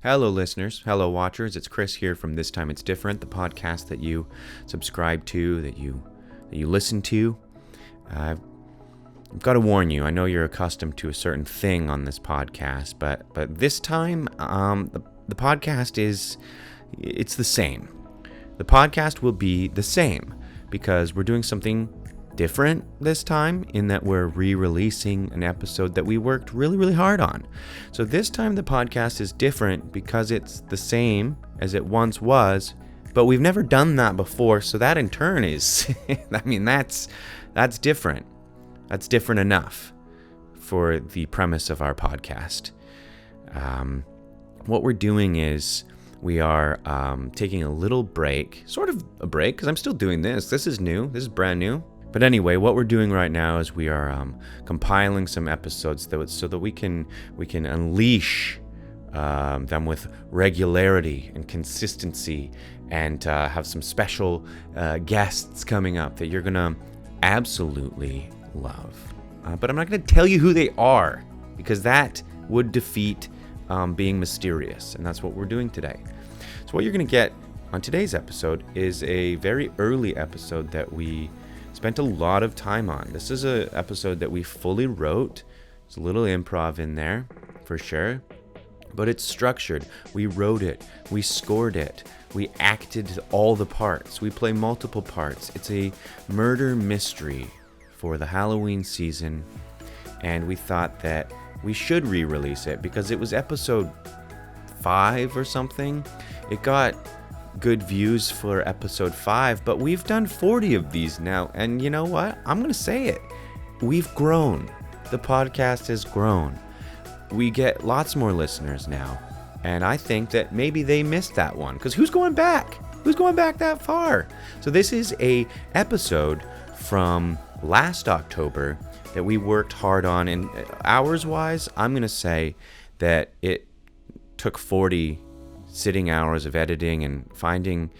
Hello, listeners. Hello, watchers. It's Chris here from This Time It's Different, the podcast that you subscribe to, that you listen to. I've got to warn you. I know you're accustomed to a certain thing on this podcast, but this time, the podcast it's the same. The podcast will be the same because we're doing something different this time in that we're re-releasing an episode that we worked really, really hard on. So this time the podcast is different because it's the same as it once was, but we've never done that before. So that in turn is, that's different. That's different enough for the premise of our podcast. What we're doing is we are taking a little break, sort of a break, because I'm still doing this. This is new. This is brand new. But anyway, what we're doing right now is we are compiling some episodes so that we can unleash them with regularity and consistency, and have some special guests coming up that you're gonna absolutely love. But I'm not gonna tell you who they are because that would defeat being mysterious, and that's what we're doing today. So what you're gonna get on today's episode is a very early episode that we spent a lot of time on. This is an episode that we fully wrote. There's a little improv in there, for sure. But it's structured. We wrote it. We scored it. We acted all the parts. We play multiple parts. It's a murder mystery for the Halloween season. And we thought that we should re-release it because it was episode 5 or something. It got good views for episode 5, but we've done 40 of these now, and you know what? I'm gonna say it. We've grown. The podcast has grown. We get lots more listeners now, and I think that maybe they missed that one, because who's going back? Who's going back that far? So this is a episode from last October that we worked hard on, and hours-wise, I'm gonna say that it took 40 sitting hours of editing and finding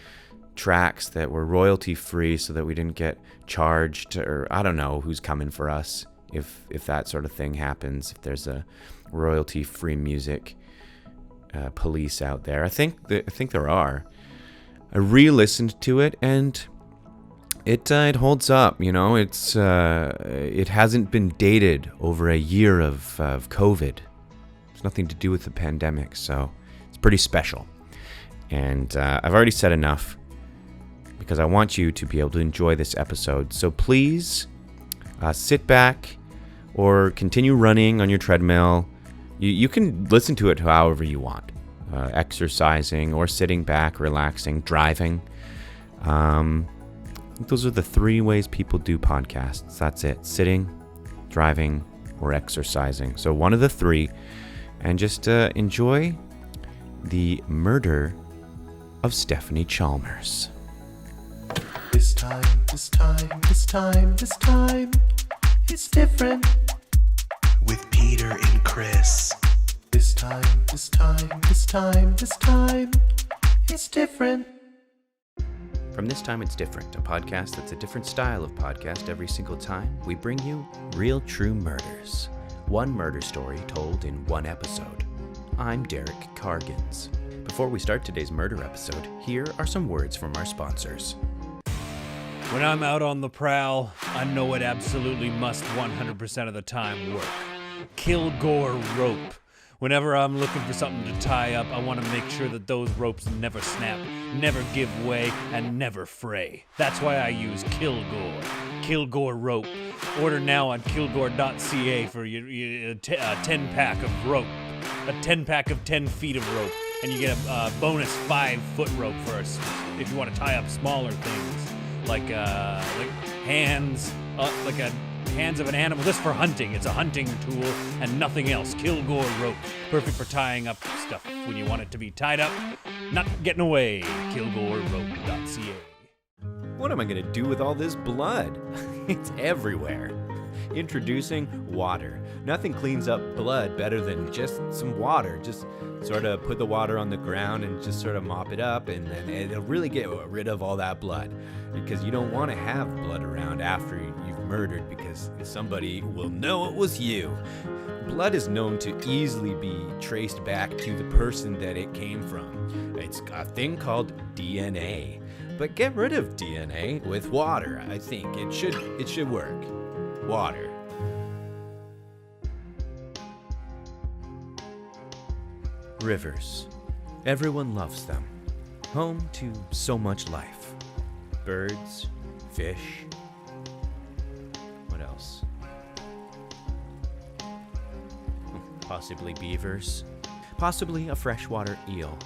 tracks that were royalty free so that we didn't get charged, or I don't know who's coming for us if that sort of thing happens, if there's a royalty free music police out there. I think there are. I re-listened to it and it holds up. You know, it hasn't been dated over a year of COVID. It's nothing to do with the pandemic, so pretty special. And I've already said enough because I want you to be able to enjoy this episode. So please sit back or continue running on your treadmill. You can listen to it however you want, exercising or sitting back, relaxing, driving. I think those are the 3 ways people do podcasts. That's it: sitting, driving, or exercising. So one of the 3, and just enjoy the murder of Stephanie Chalmers. This time, it's different. With Peter and Chris. This time, it's different. From This Time It's Different, a podcast that's a different style of podcast every single time, we bring you real true murders. One murder story told in one episode. I'm Derek Cargins. Before we start today's murder episode, here are some words from our sponsors. When I'm out on the prowl, I know it absolutely must 100% of the time work. Kilgore Rope. Whenever I'm looking for something to tie up, I want to make sure that those ropes never snap, never give way, and never fray. That's why I use Kilgore. Kilgore Rope. Order now on kilgore.ca for a 10-pack of rope. A 10-pack of 10 feet of rope, and you get a bonus 5-foot rope for us if you want to tie up smaller things like hands, hands of an animal. Just for hunting. It's a hunting tool and nothing else. Kilgore Rope, perfect for tying up stuff when you want it to be tied up, not getting away. KilgoreRope.ca. What am I going to do with all this blood? It's everywhere. Introducing water. Nothing cleans up blood better than just some water. Just sort of put the water on the ground and just sort of mop it up, and then it'll really get rid of all that blood, because you don't want to have blood around after you've murdered because somebody will know it was you. Blood is known to easily be traced back to the person that it came from. It's a thing called DNA. But get rid of DNA with water. I think it should work. Water. Rivers. Everyone loves them. Home to so much life. Birds, fish. What else? Possibly beavers. Possibly a freshwater eel.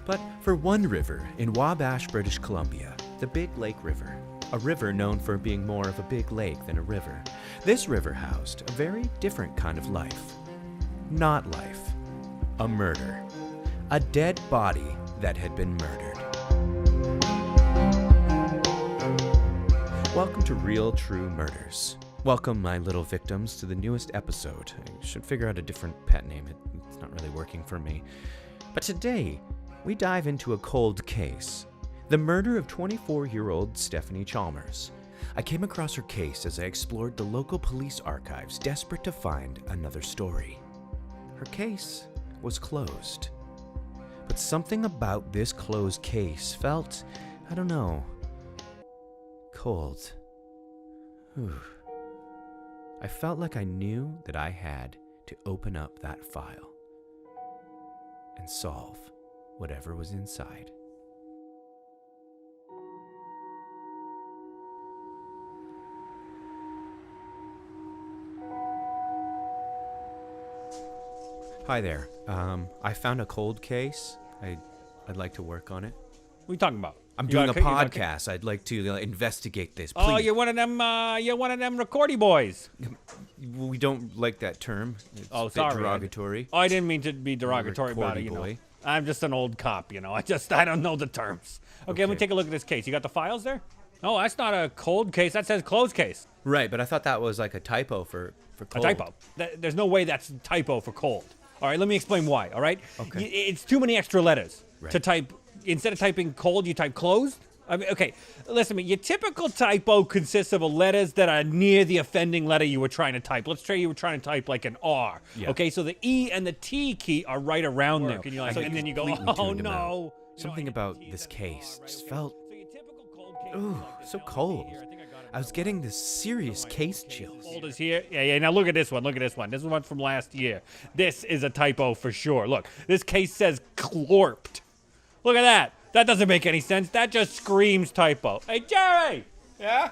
But for one river in Wabash, British Columbia, the Big Lake River, a river known for being more of a big lake than a river, this river housed a very different kind of life. Not life. A murder. A dead body that had been murdered. Welcome to Real True Murders. Welcome, my little victims, to the newest episode. I should figure out a different pet name. It's not really working for me. But today, we dive into a cold case. The murder of 24-year-old Stephanie Chalmers. I came across her case as I explored the local police archives, desperate to find another story. Her case was closed. But something about this closed case felt, I don't know, cold. Whew. I felt like I knew that I had to open up that file and solve whatever was inside. Hi there. I found a cold case. I'd like to work on it. What are you talking about? I'm You doing a got a- podcast. I'd like to investigate this. Please. Oh, you're one of them. You're one of them recordy boys. We don't like that term. It's Oh, a bit sorry. derogatory. Oh, I didn't mean to be derogatory about it. Recordy boy. I'm just an old cop. I don't know the terms. Okay, let me Okay. take a look at this case. You got the files there? Oh, that's not a cold case. That says closed case. Right, but I thought that was like a typo for cold. A typo. There's no way that's a typo for cold. All right, let me explain why. All right. Okay. It's too many extra letters Right. to type. Instead of typing cold, you type closed. I mean, okay, listen to me. Your typical typo consists of letters that are near the offending letter you were trying to type. Let's say you were trying to type like an R. Yeah. Okay, so the E and the T key are right around there. And, and then you go, completely oh tuned him out. no. Something about this case just felt, So your typical cold case ooh, is like so an cold. LSD here. I think I got it. I was getting this serious case chills. Cold is here. Yeah. Now look at this one. Look at this one. This is one from last year. This is a typo for sure. Look, this case says clorped. Look at that. That doesn't make any sense. That just screams typo. Hey, Jerry! Yeah?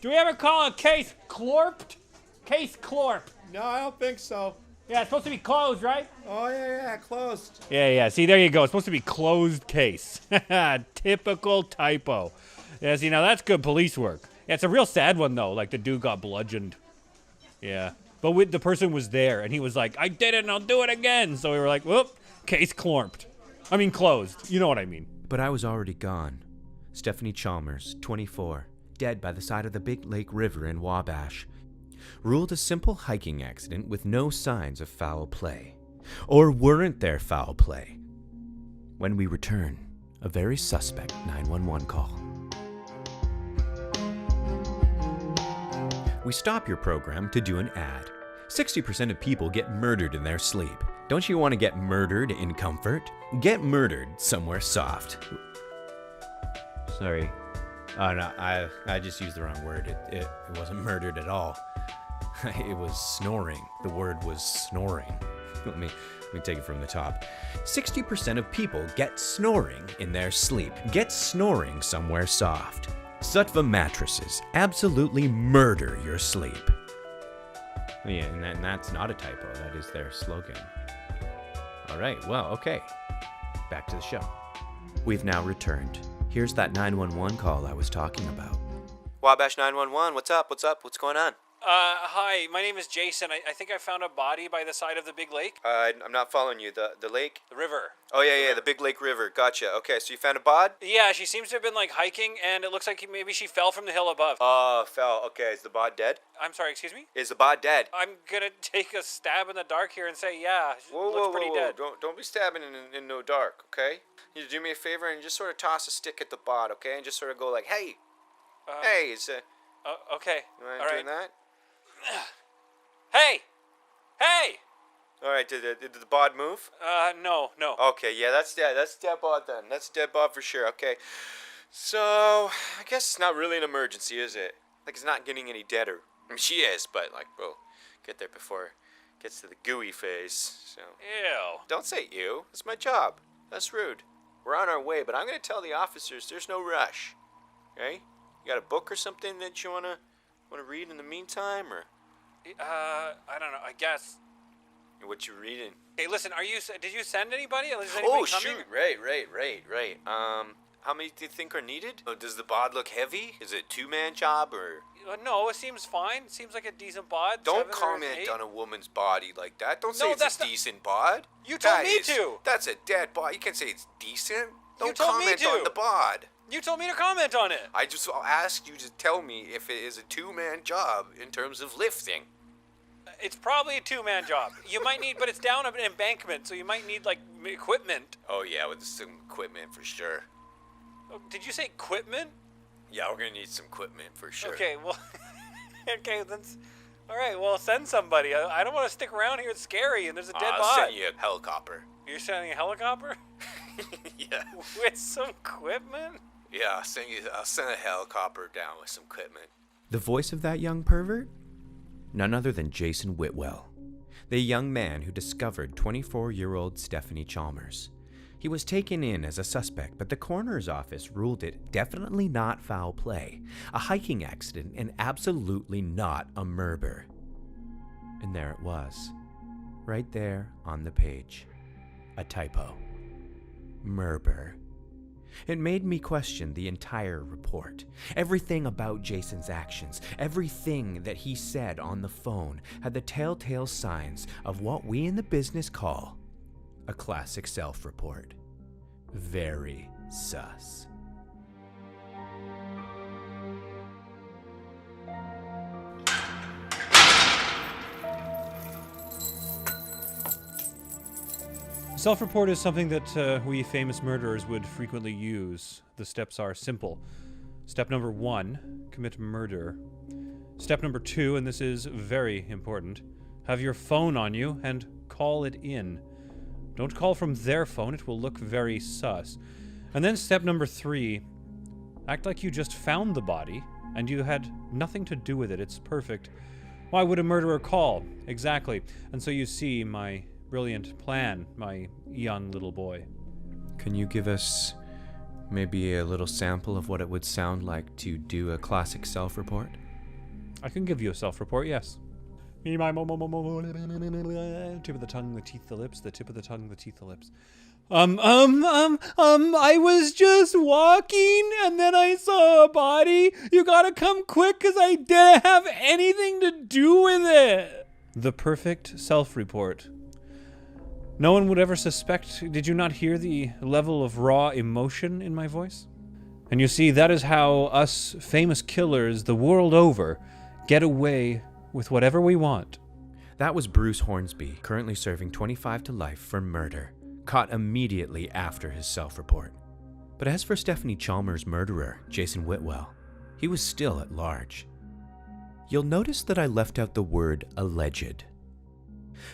Do we ever call a case clorped? Case clorp. No, I don't think so. Yeah, it's supposed to be closed, right? Oh, yeah, closed. Yeah. See, there you go. It's supposed to be closed case. Typical typo. Yeah, see, now that's good police work. Yeah, it's a real sad one, though. Like, the dude got bludgeoned. Yeah. But the person was there, and he was like, I did it, and I'll do it again. So we were like, whoop, case clorped. I mean, closed. You know what I mean. But I was already gone. Stephanie Chalmers, 24, dead by the side of the Big Lake River in Wabash. Ruled a simple hiking accident with no signs of foul play. Or weren't there foul play? When we return, a very suspect 911 call. We stop your program to do an ad. 60% of people get murdered in their sleep. Don't you want to get murdered in comfort? Get murdered somewhere soft. Sorry. Oh no, I just used the wrong word. It wasn't murdered at all. It was snoring. The word was snoring. Let me take it from the top. 60% of people get snoring in their sleep. Get snoring somewhere soft. Sattva mattresses absolutely murder your sleep. Yeah, and that's not a typo. That is their slogan. All right, well, okay. Back to the show. We've now returned. Here's that 911 call I was talking about. Wabash 911, what's up? What's going on? Hi, my name is Jason. I think I found a body by the side of the big lake. I'm not following you. The lake? The river. Oh, yeah, the Big Lake River. Gotcha. Okay, so you found a bod? Yeah, she seems to have been like hiking, and it looks like maybe she fell from the hill above. Oh, fell. Okay, is the bod dead? I'm sorry, excuse me? Is the bod dead? I'm gonna take a stab in the dark here and say, yeah, she looks pretty dead. Don't be stabbing in no dark, okay? You do me a favor and just sort of toss a stick at the bod, okay? And just sort of go like, hey, hey, Okay. You mind All right. doing that? Hey! Hey! All right, did the bod move? No. Okay, yeah, that's dead bod then. That's dead bod for sure. Okay, so I guess it's not really an emergency, is it? Like, it's not getting any deader. I mean, she is, but like, we'll get there before it gets to the gooey phase. So Ew. don't say you. It's my job. That's rude. We're on our way, but I'm gonna tell the officers there's no rush. Okay? You got a book or something that you wanna read in the meantime, or I don't know. I guess. what you reading? Hey, listen. Did you send anybody? Is anybody Oh coming? shoot! Right. How many do you think are needed? Oh, does the bod look heavy? Is it a two-man job or? No, it seems fine. It seems like a decent bod. Don't 7 or comment 8. on a woman's body like that. Don't say No, it's that's a not- decent bod. You told That me is- to. That's a dead bod. You can't say it's decent. Don't told me comment to. on the bod. You told me to comment on it. I just asked you to tell me if it is a two-man job in terms of lifting. It's probably a 2-man job. You might need, but it's down an embankment, so you might need like equipment. Oh yeah, with some equipment for sure. Oh, did you say equipment? Yeah, we're gonna need some equipment for sure. Okay, well, okay, that's all right. Well, send somebody. I don't want to stick around here. It's scary, and there's a dead I'll bod. send you a helicopter. You're sending a helicopter Yeah. with some equipment? Yeah, I'll send a helicopter down with some equipment. The voice of that young pervert? None other than Jason Whitwell, the young man who discovered 24-year-old Stephanie Chalmers. He was taken in as a suspect, but the coroner's office ruled it definitely not foul play, a hiking accident, and absolutely not a murder. And there it was, right there on the page. A typo. Murder. It made me question the entire report. Everything about Jason's actions, everything that he said on the phone had the telltale signs of what we in the business call a classic self-report. Very sus. Self-report is something that we famous murderers would frequently use. The steps are simple. Step number 1, commit murder. Step number 2, and this is very important, have your phone on you and call it in. Don't call from their phone, it will look very sus. And then step number 3, act like you just found the body and you had nothing to do with it. It's perfect. Why would a murderer call? Exactly. And so you see my brilliant plan, my young little boy. Can you give us maybe a little sample of what it would sound like to do a classic self-report? I can give you a self-report, yes. Me, my tip of the tongue, the teeth, the lips, the tip of the tongue, the teeth, the lips. I was just walking and then I saw a body. You gotta come quick because I didn't have anything to do with it. The perfect self-report. No one would ever suspect. Did you not hear the level of raw emotion in my voice? And you see, that is how us famous killers the world over get away with whatever we want. That was Bruce Hornsby, currently serving 25 to life for murder, caught immediately after his self-report. But as for Stephanie Chalmers' murderer, Jason Whitwell, he was still at large. You'll notice that I left out the word alleged.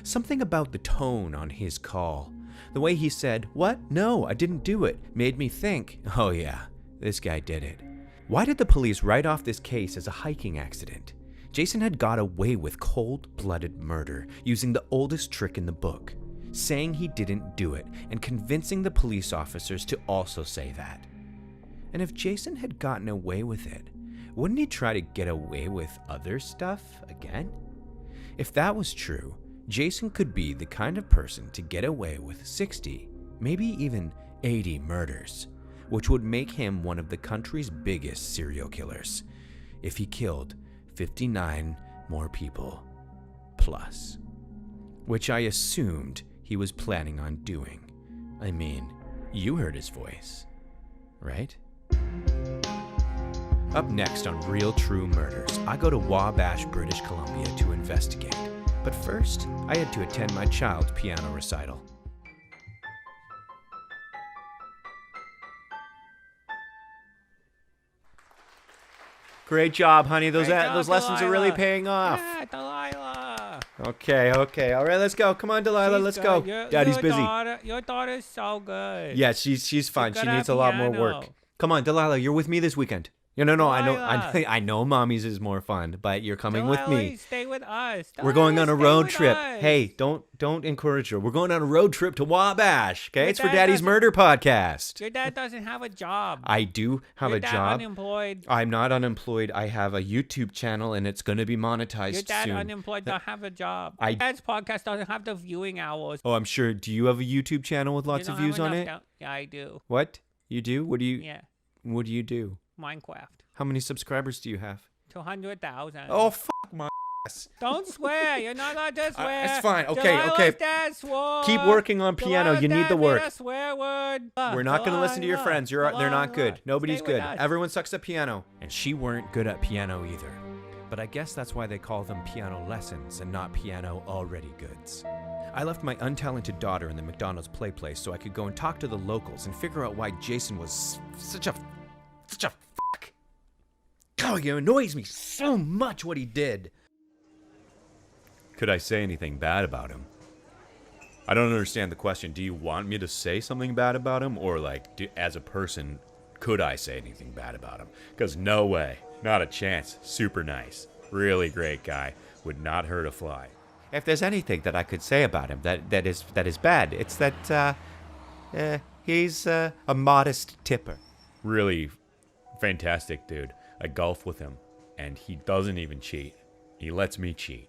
Something about the tone on his call, the way he said, "What? No, I didn't do it," made me think, oh yeah, this guy did it. Why did the police write off this case as a hiking accident? Jason had got away with cold-blooded murder using the oldest trick in the book, saying he didn't do it and convincing the police officers to also say that. And if Jason had gotten away with it, wouldn't he try to get away with other stuff again? If that was true, Jason could be the kind of person to get away with 60, maybe even 80 murders, which would make him one of the country's biggest serial killers if he killed 59 more people plus, which I assumed he was planning on doing. I mean, you heard his voice, right? Up next on Real True Murders, I go to Wabash, British Columbia to investigate. But first, I had to attend my child's piano recital. Great job, honey. Those Great job, those lessons are really Delilah. paying off. Yeah, Delilah. Okay. All right, let's go. Come on, Delilah, She's let's good. go. Daddy's your busy. Your daughter's so good. Yeah, she's fine. She good at needs a lot more work. piano. Come on, Delilah, you're with me this weekend. No, I know, Delilah. I know, mommy's is more fun, but you're coming with Delilah, me. Stay with us. We're going on a Delilah, road stay trip. with us. Hey, don't encourage her. We're going on a road trip to Wabash. Okay, Your it's for dad Daddy's doesn't- Murder Podcast. Your dad doesn't have a job. I do have Your a dad job. unemployed. I'm not unemployed. I have a YouTube channel, and it's going to be monetized Your dad soon. unemployed don't have a job. I- Your dad's podcast doesn't have the viewing hours. Oh, I'm sure. Do you have a YouTube channel with lots You of don't have views on enough it? down- Yeah, I do. What? You do? What do you? Yeah, What do you do? Minecraft. How many subscribers do you have? 200,000. Oh, fuck my ass. Don't swear. You're not allowed to swear. It's fine. Okay, Delilah's okay. dad swore. Keep working on piano. Delilah's You need dad the made work. a swear word. We're not going to listen to your Delilah, friends. They're not good. Delilah, Nobody's stay with good. us. Everyone sucks at piano. And she weren't good at piano either. But I guess that's why they call them piano lessons and not piano already goods. I left my untalented daughter in the McDonald's play place so I could go and talk to the locals and figure out why Jason was such a fuck. God, it annoys me so much what he did. Could I say anything bad about him? I don't understand the question. Do you want me to say something bad about him? Or, like, as a person, could I say anything bad about him? Because no way. Not a chance. Super nice. Really great guy. Would not hurt a fly. If there's anything that I could say about him that is bad, it's that he's a modest tipper. Really fantastic dude. I golf with him, and he doesn't even cheat. He lets me cheat.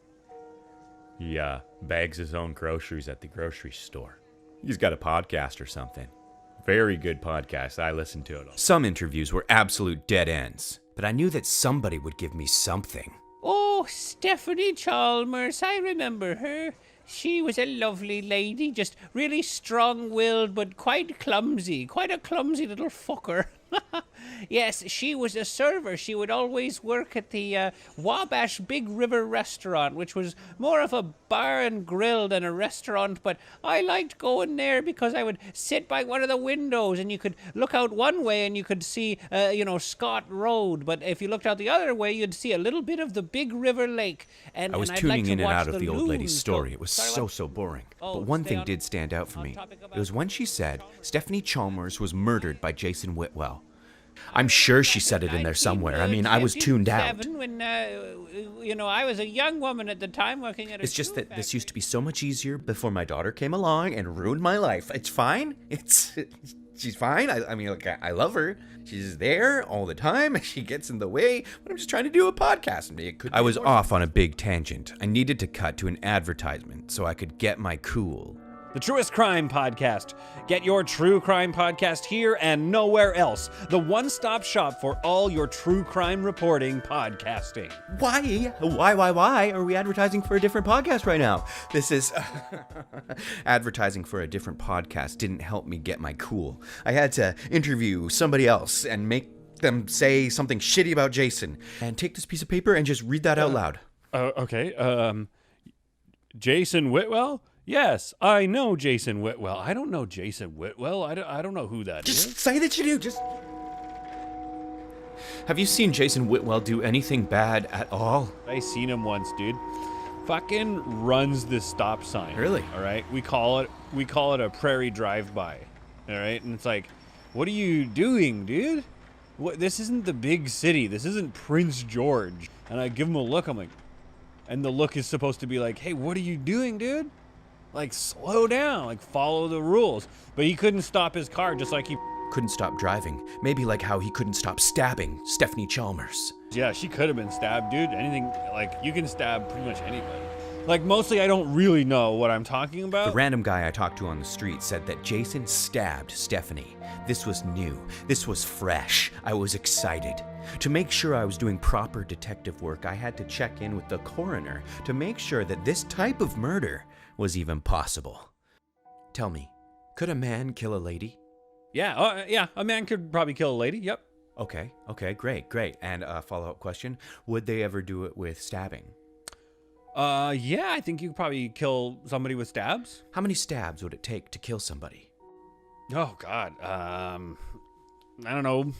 He bags his own groceries at the grocery store. He's got a podcast or something. Very good podcast. I listen to it all. Some interviews were absolute dead ends, but I knew that somebody would give me something. Oh, Stephanie Chalmers. I remember her. She was a lovely lady, just really strong-willed, but quite clumsy. Quite a clumsy little fucker. Yes, she was a server. She would always work at the Wabash Big River restaurant, which was more of a bar and grill than a restaurant, but I liked going there because I would sit by one of the windows and you could look out one way and you could see, Scott Road, but if you looked out the other way, you'd see a little bit of the Big River Lake. And I was and I'd tuning like to in and watch out of the old lady's loons story. go- It was Sorry, what? so boring. Oh, But one stay thing on- did stand out for on me. topic about It was when she said Stephanie Chalmers was murdered by Jason Whitwell. I'm sure she said it in there somewhere. I mean, I was tuned out. 1957 when, I was a young woman at the time working at a It's just shoe that this factory. used to be so much easier before my daughter came along and ruined my life. It's fine. She's fine. I mean, like, I love her. She's there all the time. She gets in the way, but I'm just trying to do a podcast. And it could. I was off on a big tangent. I needed to cut to an advertisement so I could get my cool. The Truest Crime Podcast. Get your true crime podcast here and nowhere else. The one-stop shop for all your true crime reporting podcasting. Why are we advertising for a different podcast right now? This is advertising for a different podcast didn't help me get my cool. I had to interview somebody else and make them say something shitty about Jason and take this piece of paper and just read that out loud. Okay. Jason Whitwell? Yes, I know Jason Whitwell. I don't know Jason Whitwell. I don't know who that is. Just say that you do. Just. Have you seen Jason Whitwell do anything bad at all? I seen him once, dude. Fucking runs this stop sign. Really? All right. We call it a prairie drive-by. All right. And it's like, what are you doing, dude? What? This isn't the big city. This isn't Prince George. And I give him a look. I'm like, and the look is supposed to be like, hey, what are you doing, dude? Like, slow down. Like, follow the rules. But he couldn't stop his car, just like he. Couldn't stop driving. Maybe like how he couldn't stop stabbing Stephanie Chalmers. Yeah, she could have been stabbed, dude. Anything, like, you can stab pretty much anybody. Like, mostly I don't really know what I'm talking The about. random guy I talked to on the street said that Jason stabbed Stephanie. This was new. This was fresh. I was excited. To make sure I was doing proper detective work, I had to check in with the coroner to make sure that this type of murder was even possible. Tell me, could a man kill a lady? Yeah, a man could probably kill a lady. Yep. Okay, great. And a follow-up question, would they ever do it with stabbing? Yeah, I think you could probably kill somebody with stabs. How many stabs would it take to kill somebody? Oh, God. I don't know.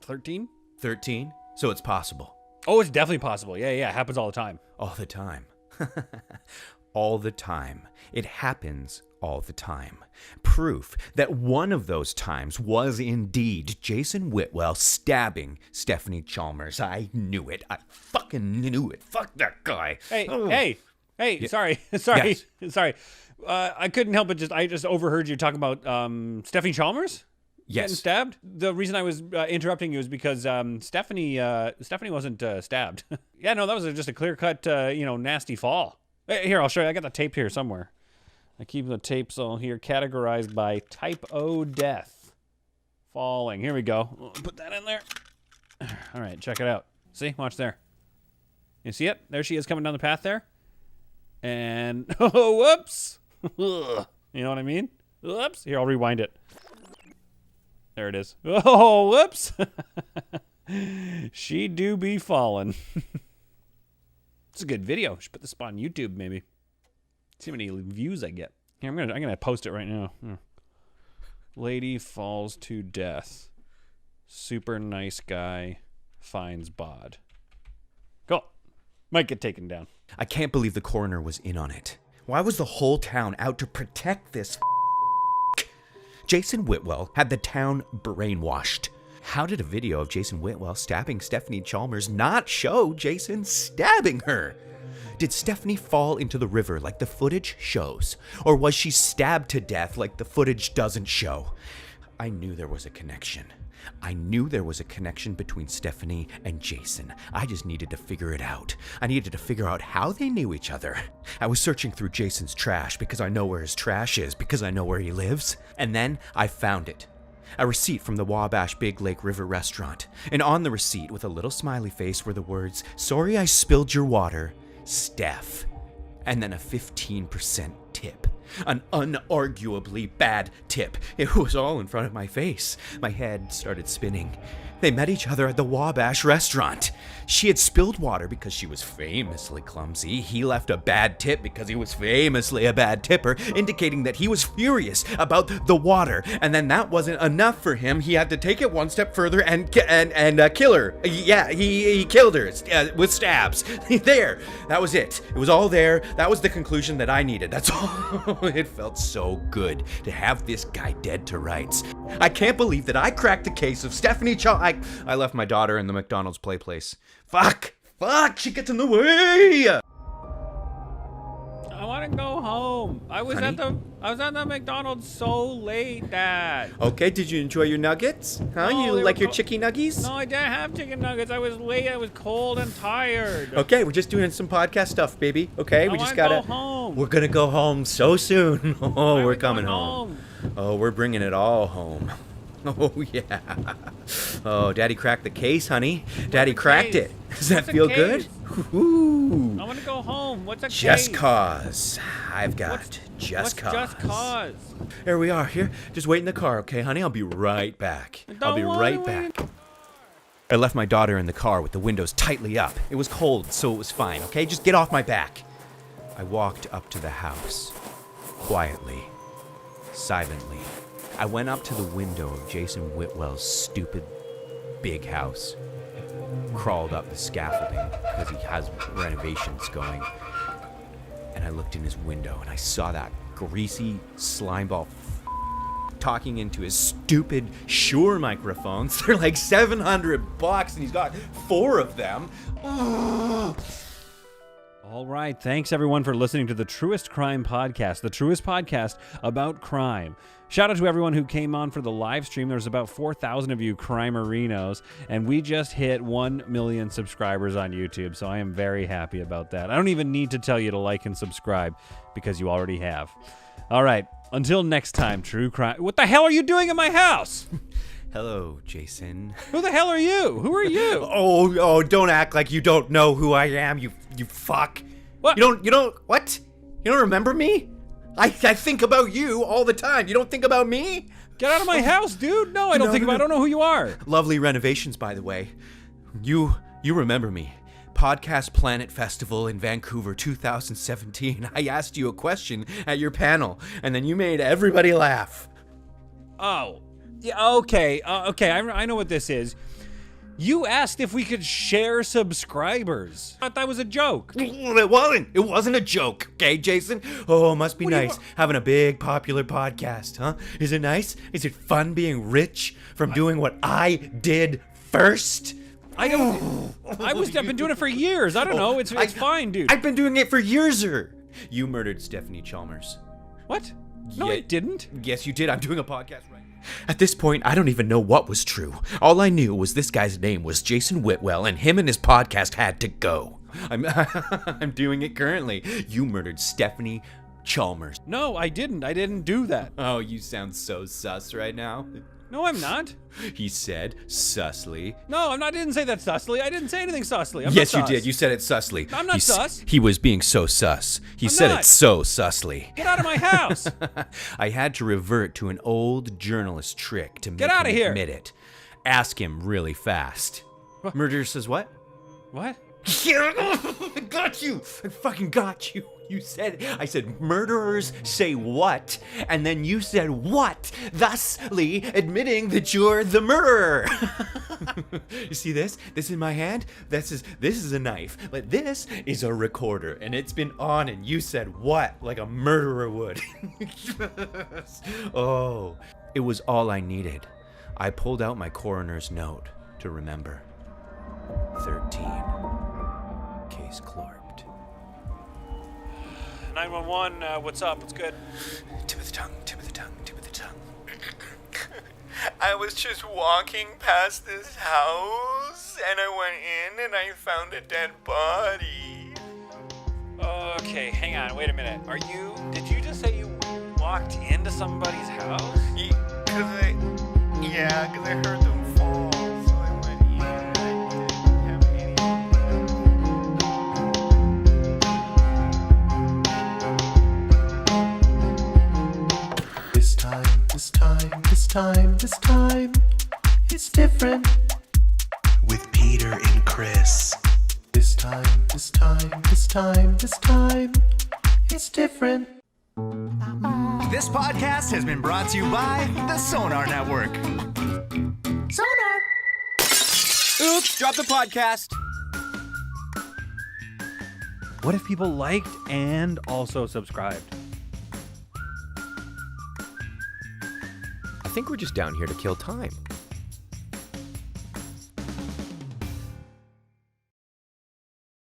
13? 13? So it's possible. Oh, it's definitely possible. Yeah, it happens all the time. All the time. All the time. It happens all the time. Proof that one of those times was indeed Jason Whitwell stabbing Stephanie Chalmers. I knew it. I fucking knew it. Fuck that guy. Hey, Oh. hey, sorry. Sorry. I couldn't help but I just overheard you talking about Stephanie Chalmers getting Yes. stabbed. The reason I was interrupting you is because Stephanie wasn't stabbed. Yeah, no, that was just a clear-cut, nasty fall. Hey, here, I'll show you. I got the tape here somewhere. I keep the tapes all here categorized by type O death. Falling. Here we go. Put that in there. All right, check it out. See? Watch there. You see it? There she is coming down the path there. And, oh, whoops. You know what I mean? Whoops. Here, I'll rewind it. There it is. Oh, whoops. She do be falling. It's a good video. Should put this on YouTube, maybe. See how many views I get. Here, I'm gonna post it right now. Here. Lady falls to death. Super nice guy finds bod. Go. Might get taken down. I can't believe the coroner was in on it. Why was the whole town out to protect this Jason Whitwell had the town brainwashed. How did a video of Jason Whitwell stabbing Stephanie Chalmers not show Jason stabbing her? Did Stephanie fall into the river like the footage shows? Or was she stabbed to death like the footage doesn't show? I knew there was a connection. I knew there was a connection between Stephanie and Jason. I just needed to figure it out. I needed to figure out how they knew each other. I was searching through Jason's trash because I know where his trash is, because I know where he lives. And then I found it. A receipt from the Wabash Big Lake River restaurant. And on the receipt, with a little smiley face, were the words, "Sorry I spilled your water, Steph." And then a 15% tip. An unarguably bad tip. It was all in front of my face. My head started spinning. They met each other at the Wabash restaurant. She had spilled water because she was famously clumsy. He left a bad tip because he was famously a bad tipper, indicating that he was furious about the water. And then that wasn't enough for him. He had to take it one step further and kill her. Yeah, he killed her with stabs. There, that was it. It was all there. That was the conclusion that I needed. That's all. It felt so good to have this guy dead to rights. I can't believe that I cracked the case of Stephanie I left my daughter in the McDonald's play place. Fuck, she gets in the way. I want to go home. I was Honey? at the McDonald's so late, Dad. Okay, did you enjoy your nuggets? Huh? No, You they like were your co- chicky nuggies? No, I didn't have chicken nuggets. I was late. I was cold and tired. Okay, we're just doing some podcast stuff, baby. Okay, I we just wanna gotta. go home. We're gonna go home so soon. Why Oh, are we're we coming going home. Oh, we're bringing it all home. Oh yeah. Oh, Daddy cracked the case, honey. Daddy the cracked case? it. Does that What's a feel case? good? Ooh. I want to go home. What's a Just case? cause. I've got What's just cause. Just cause? Here we are. Here, just wait in the car, okay, honey? I'll be right back. I'll be Don't wanna right wait. back. I left my daughter in the car with the windows tightly up. It was cold, so it was fine, okay? Just get off my back. I walked up to the house. Quietly. Silently. I went up to the window of Jason Whitwell's stupid big house. Crawled up the scaffolding because he has renovations going. And I looked in his window and I saw that greasy slimeball talking into his stupid Shure microphones. They're like $700 and he's got 4 of them. All right. Thanks, everyone, for listening to the Truest Crime Podcast, the truest podcast about crime. Shout out to everyone who came on for the live stream. There's about 4,000 of you crimerinos, and we just hit 1 million subscribers on YouTube, so I am very happy about that. I don't even need to tell you to like and subscribe because you already have. All right. Until next time, True Crime. What the hell are you doing in my house? Hello, Jason. Who the hell are you? Who are you? Oh, don't act like you don't know who I am, you fuck. What? You don't, what? You don't remember me? I think about you all the time. You don't think about me? Get out of my house, dude. No, I don't think about I don't know who you are. Lovely renovations, by the way. You remember me. Podcast Planet Festival in Vancouver 2017. I asked you a question at your panel, and then you made everybody laugh. Oh, yeah, okay, okay. I know what this is. You asked if we could share subscribers. I thought that was a joke. It wasn't. It wasn't a joke, okay, Jason? Oh, must be nice having a big popular podcast, huh? Is it nice? Is it fun being rich from doing what I did first? I've been doing it for years. I don't know. It's fine, dude. I've been doing it for years. You murdered Stephanie Chalmers. What? No, Yeah. I didn't. Yes, you did. I'm doing a podcast right now. At this point, I don't even know what was true. All I knew was this guy's name was Jason Whitwell, and him and his podcast had to go. I'm doing it currently. You murdered Stephanie Chalmers. No, I didn't. I didn't do that. Oh, you sound so sus right now. No, I'm not. He said sussly. No, I'm not. I didn't say that sussly. I didn't say anything sussly. I'm Yes, not you sus. did. You said it sussly. I'm not sus. He was being so sus. He I'm said not. it so sussly. Get out of my house. I had to revert to an old journalist trick to make Get outta him here. admit it. Ask him really fast. Murderer says what? What? I got you. I fucking got you. I said murderers say what? And then you said what? Thusly admitting that you're the murderer. You see this? This in my hand? This is a knife. But this is a recorder. And it's been on and you said what? Like a murderer would. Oh, it was all I needed. I pulled out my coroner's note to remember. 13. Case clorped. 911, what's up? What's good? Tip of the tongue, tip of the tongue, tip of the tongue. I was just walking past this house and I went in and I found a dead body. Okay, hang on. Wait a minute. Did you just say you walked into somebody's house? Cause I heard them fall, so I went in and I didn't have any. This time, it's different. With Peter and Chris. This time, it's different. This podcast has been brought to you by the Sonar Network. Oops, drop the podcast. What if people liked and also subscribed? I think we're just down here to kill time.